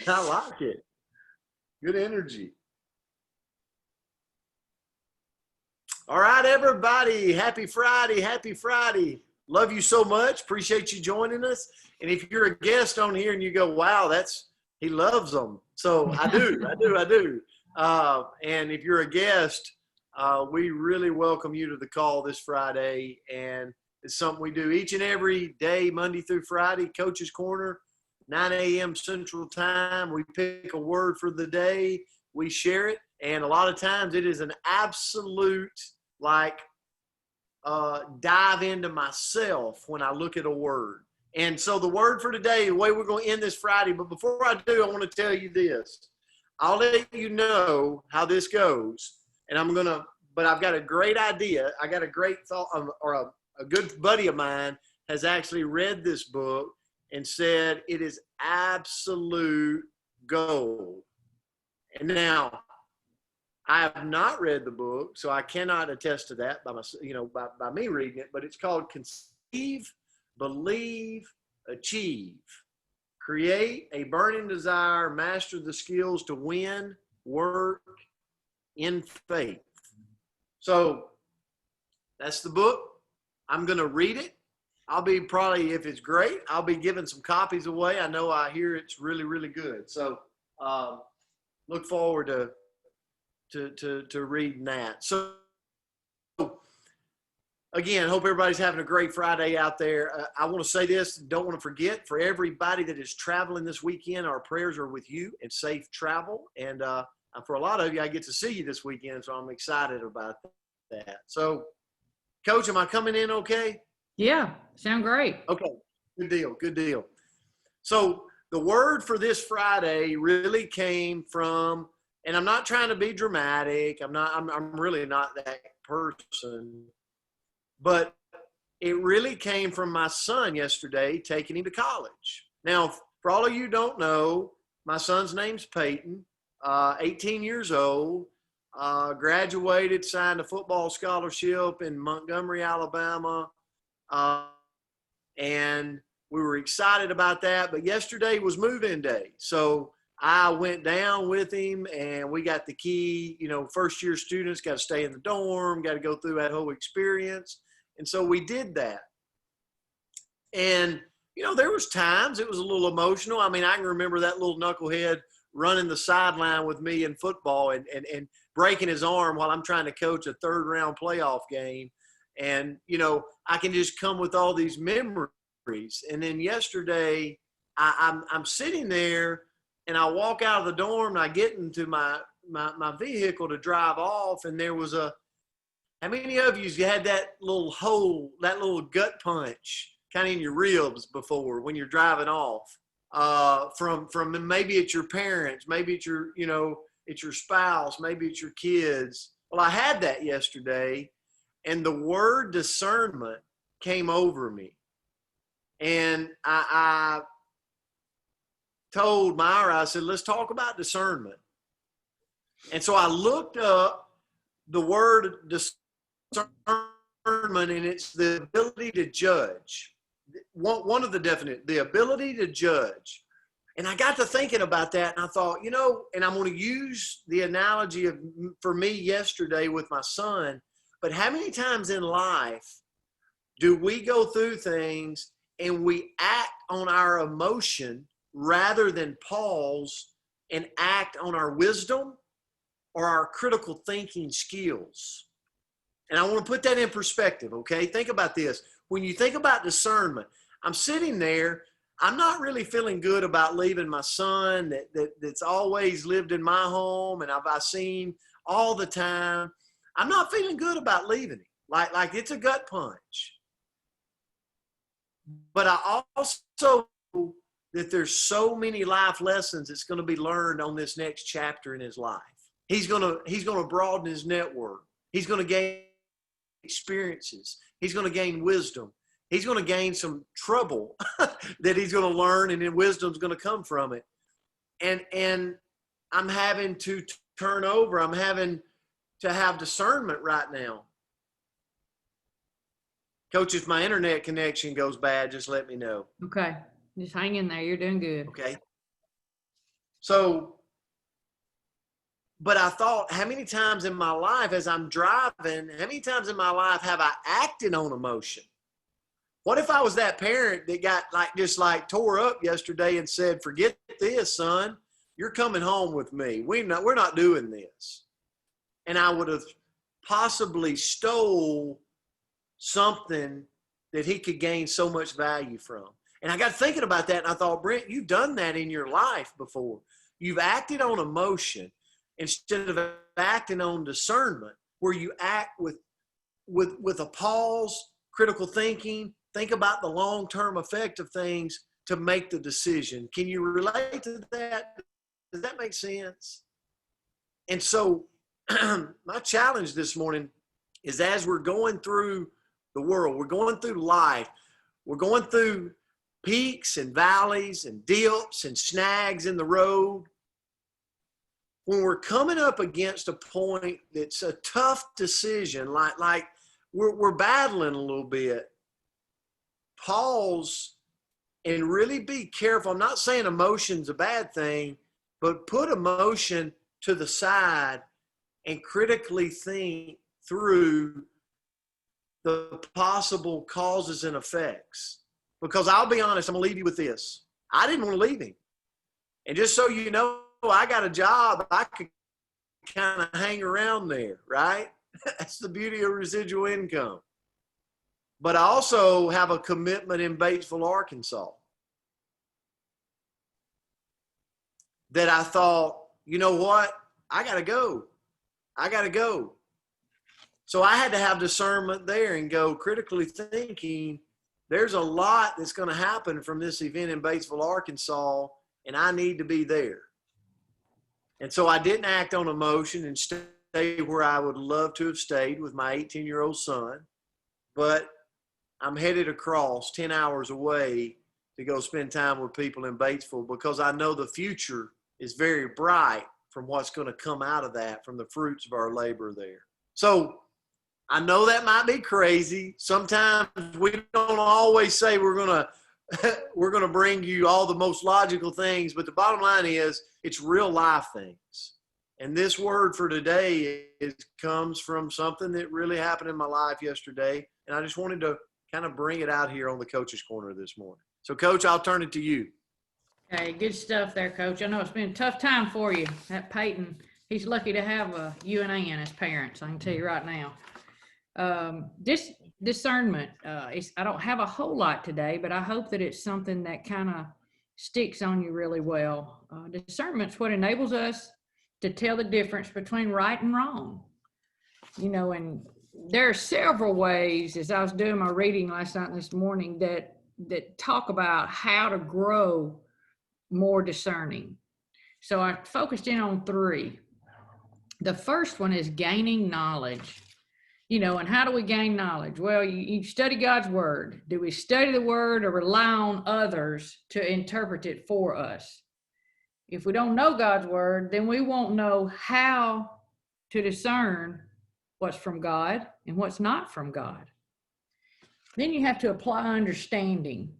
I like it. Good energy. All right, everybody. Happy Friday. Happy Friday. Love you so much. Appreciate you joining us. And if you're a guest on here and you go, wow, he loves them. So I do. And if you're a guest, we really welcome you to the call this Friday. And it's something we do each and every day, Monday through Friday, Coach's Corner, 9 a.m. Central Time. We pick a word for the day. We share it. And a lot of times it is an absolute, dive into myself when I look at a word. And so the word for today, the way we're going to end this Friday, but before I do, I want to tell you this. I'll let you know how this goes. And but I've got a great idea. I got a great thought, or a good buddy of mine has actually read this book and said it is absolute gold. And now, I have not read the book, so I cannot attest to that by me reading it, but it's called Conceive, Believe, Achieve. Create a burning desire, master the skills to win, work in faith. So that's the book. I'm going to read it. I'll be probably, if it's great, I'll be giving some copies away. I know I hear it's really, really good. So look forward to reading that. So again, hope everybody's having a great Friday out there. I want to say this, don't want to forget, for everybody that is traveling this weekend, our prayers are with you and safe travel. And for a lot of you, I get to see you this weekend, so I'm excited about that. So, Coach, am I coming in okay? Yeah, sound great. Okay, good deal. So the word for this Friday really came from, and I'm not trying to be dramatic. I'm really not that person. But it really came from my son yesterday, taking him to college. Now, for all of you who don't know, my son's name's Peyton, 18 years old, graduated, signed a football scholarship in Montgomery, Alabama. And we were excited about that. But yesterday was move-in day. So I went down with him and we got the key. First year students got to stay in the dorm, got to go through that whole experience. And so we did that. And, there was times it was a little emotional. I mean, I can remember that little knucklehead running the sideline with me in football and breaking his arm while I'm trying to coach a third-round playoff game. And, I can just come with all these memories. And then yesterday, I'm sitting there, and I walk out of the dorm, and I get into my vehicle to drive off, and there was how many of you had that little hole, that little gut punch kind of in your ribs before when you're driving off from maybe it's your parents, maybe it's it's your spouse, maybe it's your kids. Well, I had that yesterday, and the word discernment came over me. And I told Myra, I said, let's talk about discernment. And so I looked up the word discernment, and it's the ability to judge. One of the definite, the ability to judge. And I got to thinking about that, and I thought, and I'm going to use the analogy for me yesterday with my son, but how many times in life do we go through things and we act on our emotion rather than pause and act on our wisdom or our critical thinking skills? And I want to put that in perspective, okay? Think about this. When you think about discernment, I'm sitting there, I'm not really feeling good about leaving my son that's always lived in my home and I've seen all the time. I'm not feeling good about leaving him. Like it's a gut punch. But I also know that there's so many life lessons that's going to be learned on this next chapter in his life. He's going to broaden his network. He's going to gain experiences. He's going to gain wisdom. He's going to gain some trouble that he's going to learn, and then wisdom's going to come from it. And I'm having to turn over. I'm having to have discernment right now. Coach, if my internet connection goes bad, just let me know. Okay. Just hang in there. You're doing good. Okay. So, but I thought, how many times in my life as I'm driving, how many times in my life have I acted on emotion? What if I was that parent that got just tore up yesterday and said, forget this, son, you're coming home with me. We're not doing this. And I would have possibly stole something that he could gain so much value from. And I got thinking about that, and I thought, Brent, you've done that in your life before. You've acted on emotion instead of acting on discernment, where you act with a pause, critical thinking, think about the long-term effect of things to make the decision. Can you relate to that? Does that make sense? And so my challenge this morning is, as we're going through the world, we're going through life, we're going through peaks and valleys and dips and snags in the road. When we're coming up against a point that's a tough decision, like we're battling a little bit, pause and really be careful. I'm not saying emotion's a bad thing, but put emotion to the side and critically think through the possible causes and effects. Because I'll be honest, I'm going to leave you with this. I didn't want to leave him. And just so you know, I got a job. I could kind of hang around there, right? That's the beauty of residual income. But I also have a commitment in Batesville, Arkansas, that I thought, you know what? I got to go. I got to go. So I had to have discernment there and go critically thinking, there's a lot that's going to happen from this event in Batesville, Arkansas, and I need to be there. And so I didn't act on emotion and stay where I would love to have stayed with my 18-year-old son. But I'm headed across 10 hours away to go spend time with people in Batesville, because I know the future is very bright from what's going to come out of that, from the fruits of our labor there. So I know that might be crazy. Sometimes we don't always say we're going to bring you all the most logical things, but the bottom line is it's real life things. And this word for today comes from something that really happened in my life yesterday, and I just wanted to kind of bring it out here on the Coach's Corner this morning. So, Coach, I'll turn it to you. Okay, good stuff there, Coach. I know it's been a tough time for you. That Peyton, he's lucky to have you and Ann as parents, I can tell you right now. This discernment, I don't have a whole lot today, but I hope that it's something that kind of sticks on you really well. Discernment's what enables us to tell the difference between right and wrong. You know, and there are several ways, as I was doing my reading last night and this morning, that talk about how to grow more discerning. So I focused in on 3. The first one is gaining knowledge. You know, and how do we gain knowledge? Well, you study God's word. Do we study the word or rely on others to interpret it for us? If we don't know God's word, then we won't know how to discern what's from God and what's not from God. Then you have to apply understanding.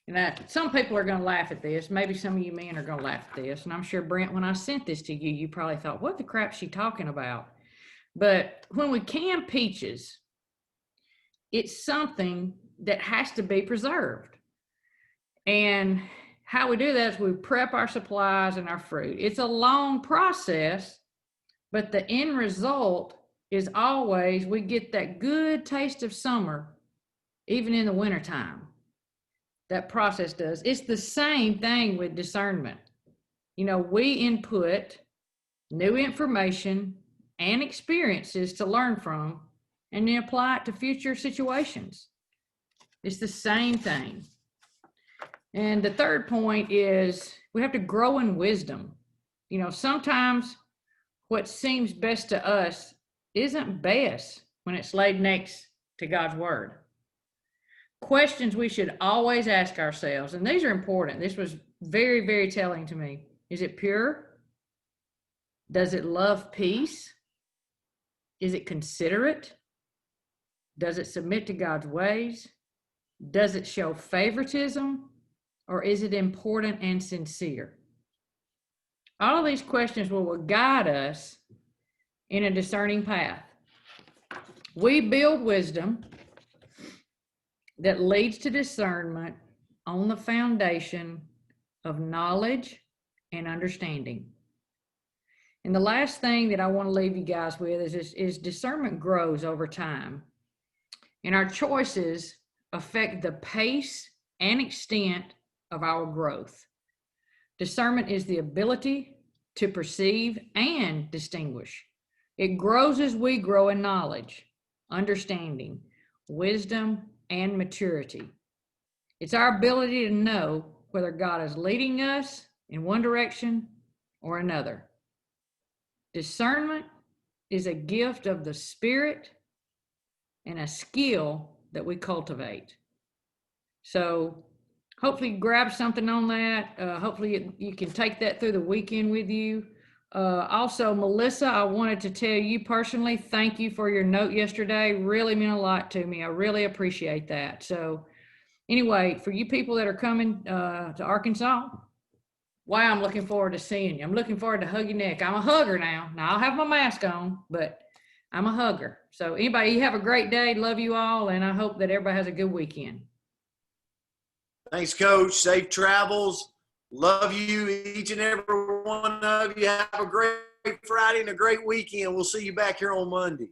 And some people are going to laugh at this. Maybe some of you men are going to laugh at this. And I'm sure, Brent, when I sent this to you, you probably thought, what the crap is she talking about? But when we can peaches, it's something that has to be preserved. And how we do that is we prep our supplies and our fruit. It's a long process, but the end result is always we get that good taste of summer, even in the wintertime. That process does. It's the same thing with discernment. You know, we input new information and experiences to learn from, and then apply it to future situations. It's the same thing. And the third point is we have to grow in wisdom. You know, sometimes what seems best to us isn't best when it's laid next to God's word. Questions we should always ask ourselves, and these are important. This was very, very telling to me. Is it pure? Does it love peace? Is it considerate? Does it submit to God's ways? Does it show favoritism? Or is it important and sincere? All of these questions will guide us in a discerning path. We build wisdom that leads to discernment on the foundation of knowledge and understanding. And the last thing that I want to leave you guys with is discernment grows over time. And our choices affect the pace and extent of our growth. Discernment is the ability to perceive and distinguish. It grows as we grow in knowledge, understanding, wisdom, and maturity. It's our ability to know whether God is leading us in one direction or another. Discernment is a gift of the Spirit and a skill that we cultivate. So hopefully you grab something on that. Hopefully you can take that through the weekend with you. Also, Melissa, I wanted to tell you personally, thank you for your note yesterday. Really meant a lot to me. I really appreciate that. So anyway, for you people that are coming to Arkansas, wow, I'm looking forward to seeing you. I'm looking forward to hugging your neck. I'm a hugger now. Now I'll have my mask on, but I'm a hugger. So anybody, you have a great day. Love you all. And I hope that everybody has a good weekend. Thanks, Coach. Safe travels. Love you, each and every one of you. Have a great Friday and a great weekend. We'll see you back here on Monday.